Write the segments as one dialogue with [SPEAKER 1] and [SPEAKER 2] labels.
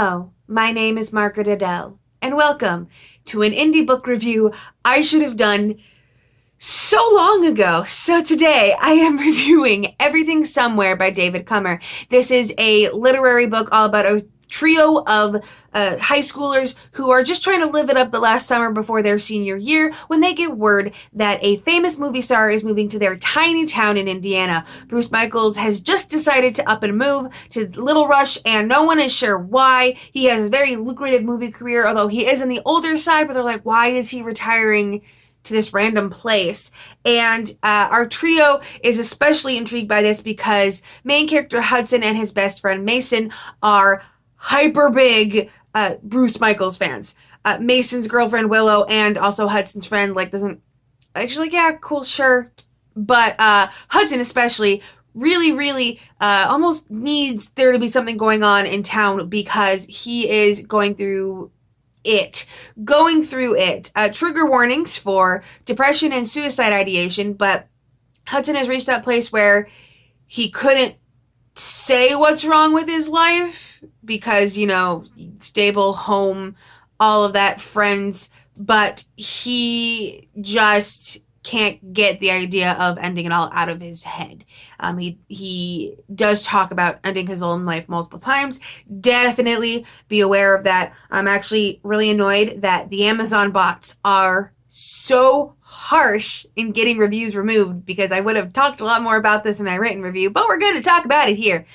[SPEAKER 1] Hello, my name is Margaret Adele, and welcome to an indie book review I should have done so long ago. So today I am reviewing Everything Somewhere by David Kummer. This is a literary book all about a trio of high schoolers who are just trying to live it up the last summer before their senior year when they get word that a famous movie star is moving to their tiny town in Indiana. Bruce Michaels has just decided to up and move to Little Rush, and no one is sure why. He has a very lucrative movie career, although he is on the older side, but they're like, why is he retiring to this random place? And our trio is especially intrigued by this because main character Hudson and his best friend Mason are hyper big Bruce Michaels fans. Mason's girlfriend Willow and also Hudson's friend doesn't actually, yeah, cool, sure, but Hudson especially really almost needs there to be something going on in town because he is going through it. Trigger warnings for depression and suicide ideation, but Hudson has reached that place where he couldn't say what's wrong with his life because, stable home, all of that, friends, but he just can't get the idea of ending it all out of his head. He does talk about ending his own life multiple times. Definitely be aware of that. I'm actually really annoyed that the Amazon bots are so harsh in getting reviews removed because I would have talked a lot more about this in my written review, but we're going to talk about it here.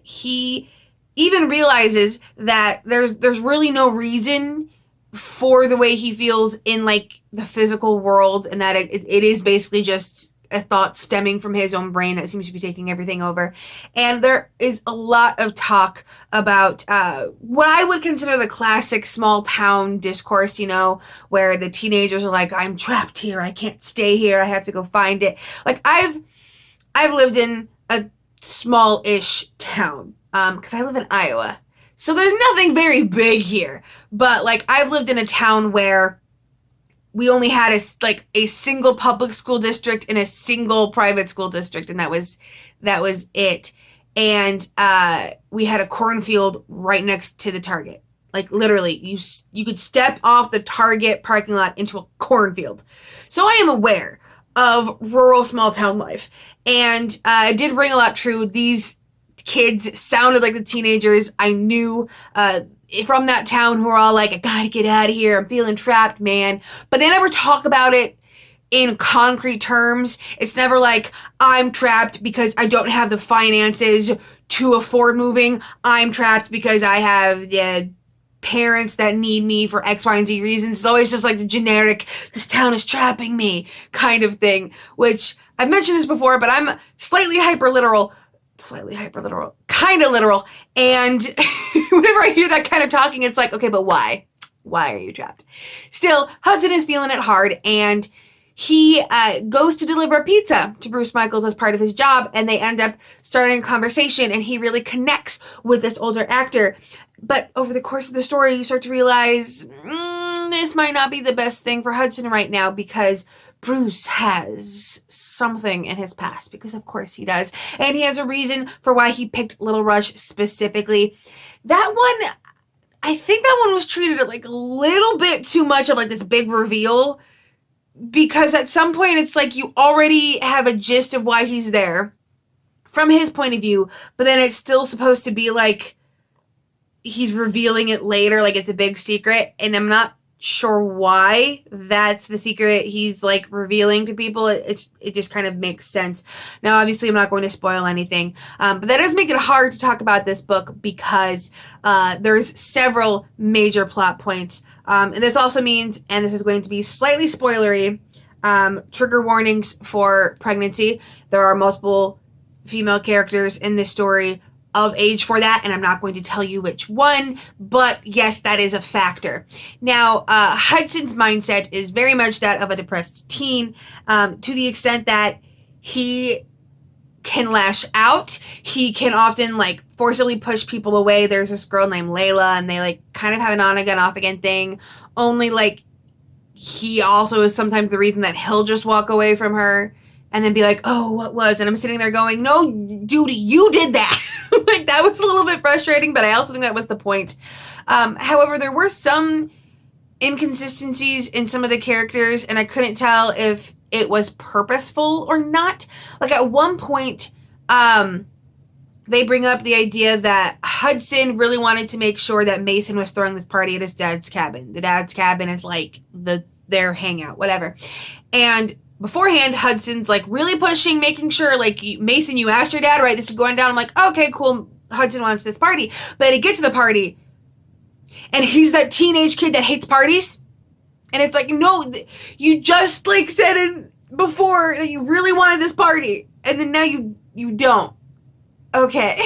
[SPEAKER 1] He even realizes that there's really no reason for the way he feels in the physical world, and that it is basically just a thought stemming from his own brain that seems to be taking everything over. And there is a lot of talk about what I would consider the classic small town discourse, where the teenagers are like, I'm trapped here, I can't stay here, I have to go find it. I've lived in a small-ish town because I live in Iowa. So there's nothing very big here, but I've lived in a town where we only had a single public school district and a single private school district, and that was it. And we had a cornfield right next to the Target. Literally, you could step off the Target parking lot into a cornfield. So I am aware of rural small town life, and it did ring a lot true. These kids sounded like the teenagers I knew from that town who are all like, I gotta get out of here, I'm feeling trapped, man. But they never talk about it in concrete terms. It's never like, I'm trapped because I don't have the finances to afford moving. I'm trapped because I have parents that need me for X, Y, and Z reasons. It's always just the generic, this town is trapping me kind of thing, which I've mentioned this before, but I'm slightly hyper-literal, kind of literal, and whenever I hear that kind of talking, it's like, okay, but why? Why are you trapped? Still, Hudson is feeling it hard, and he goes to deliver a pizza to Bruce Michaels as part of his job, and they end up starting a conversation, and he really connects with this older actor. But over the course of the story, you start to realize this might not be the best thing for Hudson right now because Bruce has something in his past, because of course he does. And he has a reason for why he picked Little Rush specifically. That one, I think that one was treated a little bit too much of this big reveal, because at some point it's you already have a gist of why he's there from his point of view, but then it's still supposed to be he's revealing it later, it's a big secret, and I'm not sure why that's the secret he's revealing to people. It just kind of makes sense. Now, obviously, I'm not going to spoil anything, but that does make it hard to talk about this book because there's several major plot points. And this also means, and this is going to be slightly spoilery, trigger warnings for pregnancy. There are multiple female characters in this story of age for that, and I'm not going to tell you which one, but yes, that is a factor. Now, Hudson's mindset is very much that of a depressed teen, to the extent that he can lash out. He can often forcibly push people away. There's this girl named Layla, and they kind of have an on again, off again thing, only he also is sometimes the reason that he'll just walk away from her and then be like, oh, what was? And I'm sitting there going, no, dude, you did that. Like, that was a little bit frustrating, but I also think that was the point. However, there were some inconsistencies in some of the characters, and I couldn't tell if it was purposeful or not. Like, at one point, they bring up the idea that Hudson really wanted to make sure that Mason was throwing this party at his dad's cabin. The dad's cabin is like their hangout, whatever. And beforehand, Hudson's like really pushing, making sure, like, Mason, you asked your dad, right? This is going down. I'm like, okay, cool. Hudson wants this party. But he gets to the party, and he's that teenage kid that hates parties. And it's like, no, you just, like, said it before that you really wanted this party. And then now you don't. Okay.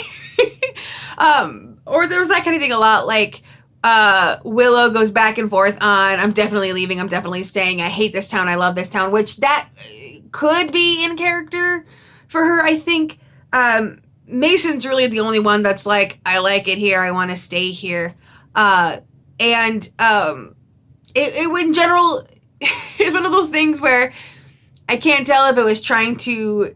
[SPEAKER 1] Or there was that kind of thing a lot, like, Willow goes back and forth on, I'm definitely leaving, I'm definitely staying, I hate this town, I love this town, which that could be in character for her, I think. Mason's really the only one that's like, I like it here, I want to stay here. It in general, it's one of those things where I can't tell if it was trying to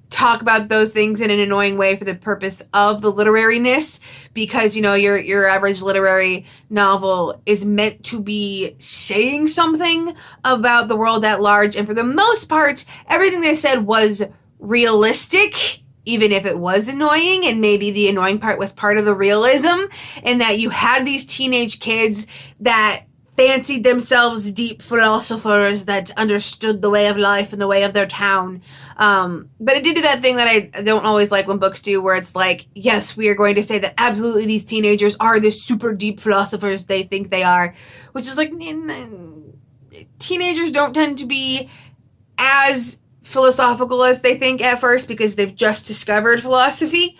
[SPEAKER 1] talk about those things in an annoying way for the purpose of the literariness, because, you know, your average literary novel is meant to be saying something about the world at large, and for the most part, everything they said was realistic, even if it was annoying, and maybe the annoying part was part of the realism, and that you had these teenage kids that fancied themselves deep philosophers that understood the way of life and the way of their town. But it did do that thing that I don't always like when books do, where it's like, yes, we are going to say that absolutely these teenagers are the super deep philosophers they think they are, which is like, teenagers don't tend to be as philosophical as they think at first because they've just discovered philosophy.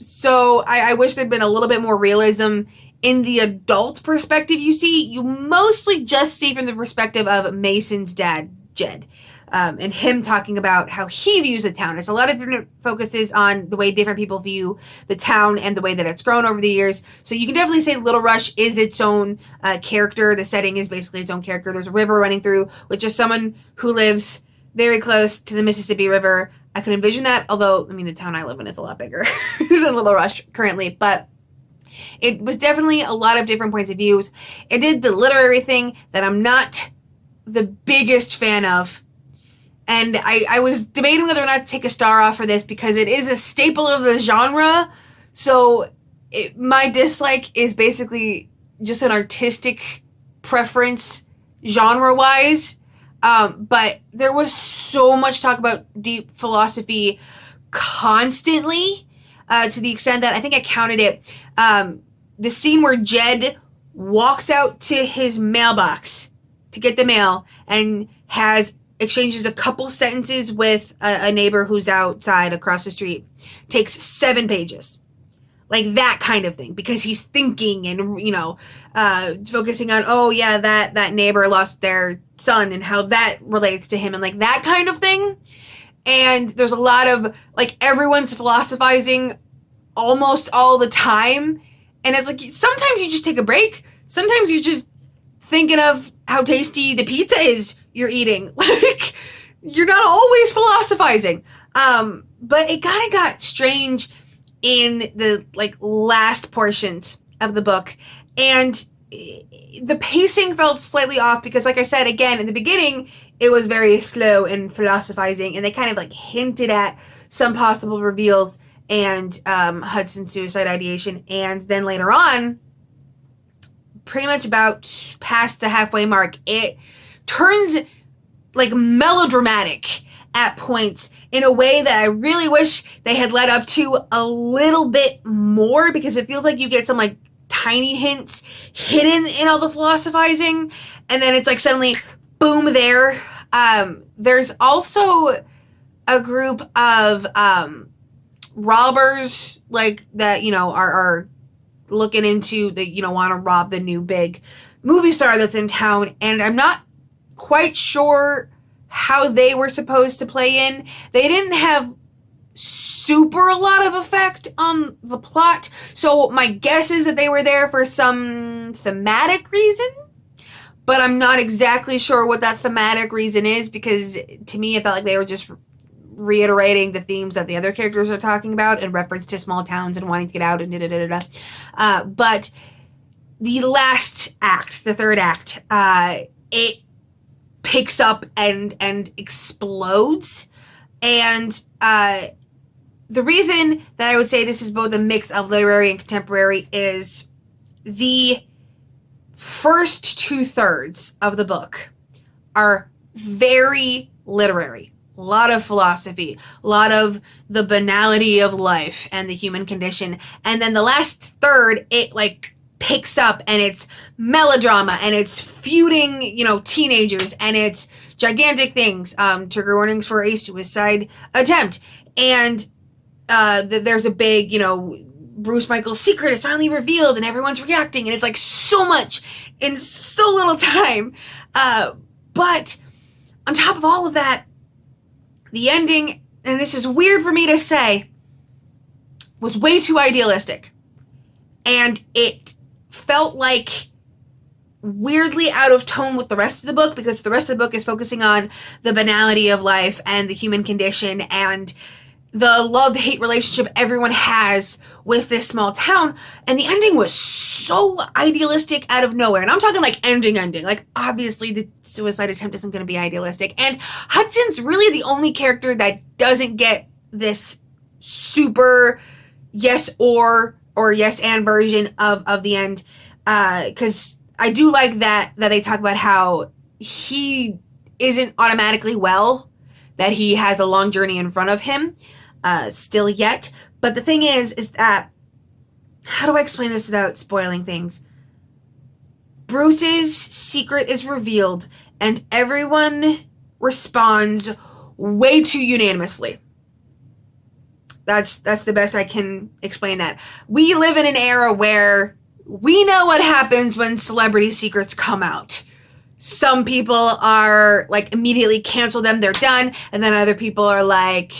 [SPEAKER 1] So I wish there'd been a little bit more realism in the adult perspective you see. You mostly just see from the perspective of Mason's dad, Jed, and him talking about how he views the town. There's a lot of different focuses on the way different people view the town and the way that it's grown over the years. So you can definitely say Little Rush is its own character. The setting is basically its own character. There's a river running through, which is someone who lives very close to the Mississippi River. I could envision that, although, I mean, the town I live in is a lot bigger than Little Rush currently, but it was definitely a lot of different points of views. It did the literary thing that I'm not the biggest fan of. And I was debating whether or not to take a star off for this because it is a staple of the genre. So my dislike is basically just an artistic preference genre-wise. But there was so much talk about deep philosophy constantly, to the extent that I think I counted it. The scene where Jed walks out to his mailbox to get the mail and exchanges a couple sentences with a neighbor who's outside across the street takes 7 pages. Like that kind of thing, because he's thinking and, you know, focusing on, oh yeah, that neighbor lost their son and how that relates to him and like that kind of thing. And there's a lot of, like, everyone's philosophizing almost all the time. And it's like, sometimes you just take a break. Sometimes you're just thinking of how tasty the pizza is you're eating. Like, you're not always philosophizing. But it kind of got strange in the, like, last portions of the book. And the pacing felt slightly off because, like I said, again, in the beginning, it was very slow and philosophizing, and they kind of, like, hinted at some possible reveals and Hudson's suicide ideation. And then later on, pretty much about past the halfway mark, it turns, like, melodramatic at points in a way that I really wish they had led up to a little bit more, because it feels like you get some, like, tiny hints hidden in all the philosophizing, and then it's like suddenly boom there. There's also a group of robbers, like, that, you know, are looking into the, you know, want to rob the new big movie star that's in town, and I'm not quite sure how they were supposed to play in. They didn't have super a lot of effect on the plot, so my guess is that they were there for some thematic reason, but I'm not exactly sure what that thematic reason is, because to me it felt like they were just reiterating the themes that the other characters are talking about in reference to small towns and wanting to get out and da-da-da-da-da. But the last act, the third act, it picks up and explodes. And the reason that I would say this is both a mix of literary and contemporary is the first 2/3 of the book are very literary. A lot of philosophy, a lot of the banality of life and the human condition. And then the last third, it like picks up and it's melodrama and it's feuding, teenagers and it's gigantic things. Trigger warnings for a suicide attempt. And there's a big, Bruce Michael's secret is finally revealed and everyone's reacting and it's like so much in so little time. But on top of all of that, the ending, and this is weird for me to say, was way too idealistic. And it felt like weirdly out of tone with the rest of the book, because the rest of the book is focusing on the banality of life and the human condition and the love-hate relationship everyone has with this small town. And the ending was so idealistic out of nowhere. And I'm talking like ending. Like, obviously the suicide attempt isn't going to be idealistic. And Hudson's really the only character that doesn't get this super yes or yes and version of the end. Because I do like that they talk about how he isn't automatically well, that he has a long journey in front of him. Still yet. But the thing is that, how do I explain this without spoiling things? Bruce's secret is revealed and everyone responds way too unanimously. That's the best I can explain that. We live in an era where we know what happens when celebrity secrets come out. Some people are like immediately cancel them, they're done, and then other people are like,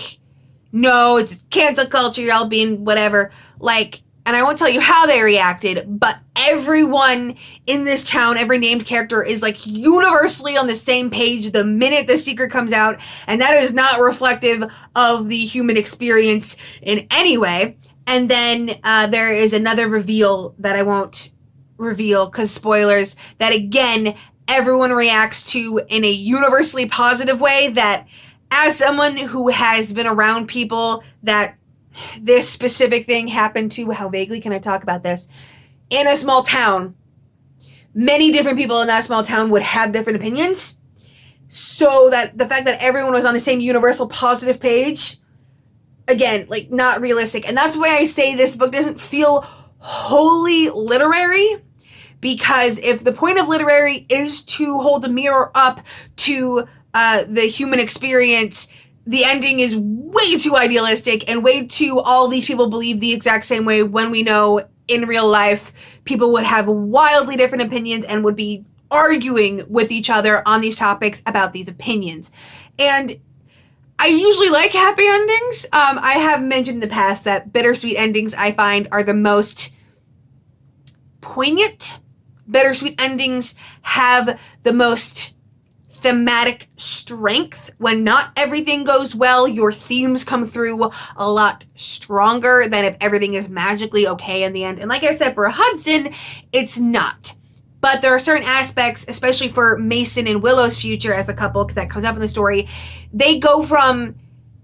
[SPEAKER 1] no, it's cancel culture, y'all being whatever. Like, and I won't tell you how they reacted, but everyone in this town, every named character is like universally on the same page the minute the secret comes out, and that is not reflective of the human experience in any way. And then there is another reveal that I won't reveal because spoilers, that again, everyone reacts to in a universally positive way. That as someone who has been around people that this specific thing happened to, how vaguely can I talk about this? In a small town, many different people in that small town would have different opinions. So that the fact that everyone was on the same universal positive page, again, like not realistic. And that's why I say this book doesn't feel wholly literary. Because if the point of literary is to hold the mirror up to the human experience, the ending is way too idealistic and way too all these people believe the exact same way, when we know in real life people would have wildly different opinions and would be arguing with each other on these topics about these opinions. And I usually like happy endings. I have mentioned in the past that bittersweet endings I find are the most poignant. Bittersweet endings have the most thematic strength. When not everything goes well, your themes come through a lot stronger than if everything is magically okay in the end. And like I said, for Hudson, it's not. But there are certain aspects, especially for Mason and Willow's future as a couple, because that comes up in the story, they go from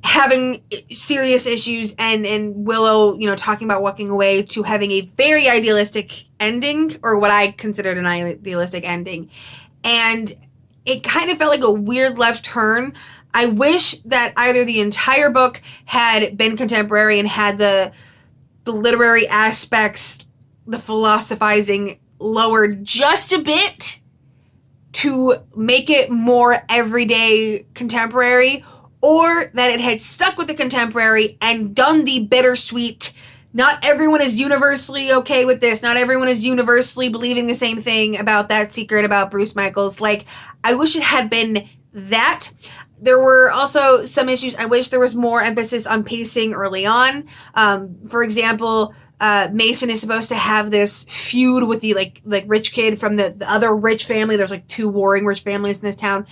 [SPEAKER 1] having serious issues and Willow, talking about walking away, to having a very idealistic ending, or what I considered an idealistic ending. And it kind of felt like a weird left turn. I wish that either the entire book had been contemporary and had the literary aspects, the philosophizing, lowered just a bit to make it more everyday contemporary, or that it had stuck with the contemporary and done the bittersweet, not everyone is universally okay with this, not everyone is universally believing the same thing about that secret about Bruce Michaels. Like, I wish it had been that. There were also some issues. I wish there was more emphasis on pacing early on. For example, Mason is supposed to have this feud with the like rich kid from the other rich family. There's like two warring rich families in this town.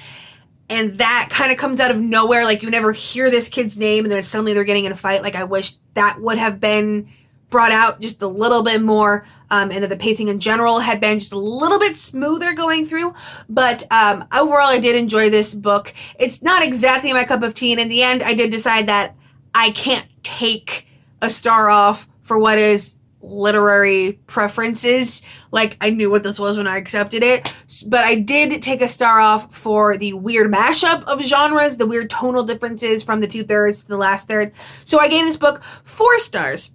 [SPEAKER 1] and that kind of comes out of nowhere. Like, you never hear this kid's name, and then suddenly they're getting in a fight. Like, I wish that would have been brought out just a little bit more, and that the pacing in general had been just a little bit smoother going through. But overall, I did enjoy this book. It's not exactly my cup of tea, and in the end, I did decide that I can't take a star off for what is literary preferences. Like, I knew what this was when I accepted it, but I did take a star off for the weird mashup of genres, the weird tonal differences from the 2/3 to the last third. So I gave this book 4 stars.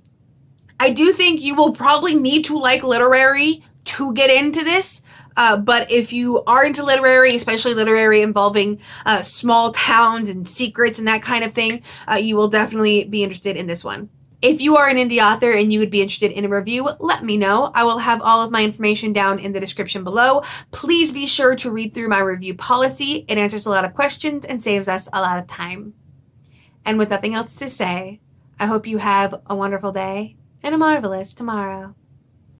[SPEAKER 1] I do think you will probably need to like literary to get into this. But if you are into literary, especially literary involving small towns and secrets and that kind of thing, you will definitely be interested in this one. If you are an indie author and you would be interested in a review, let me know. I will have all of my information down in the description below. Please be sure to read through my review policy. It answers a lot of questions and saves us a lot of time. And with nothing else to say, I hope you have a wonderful day and a marvelous tomorrow.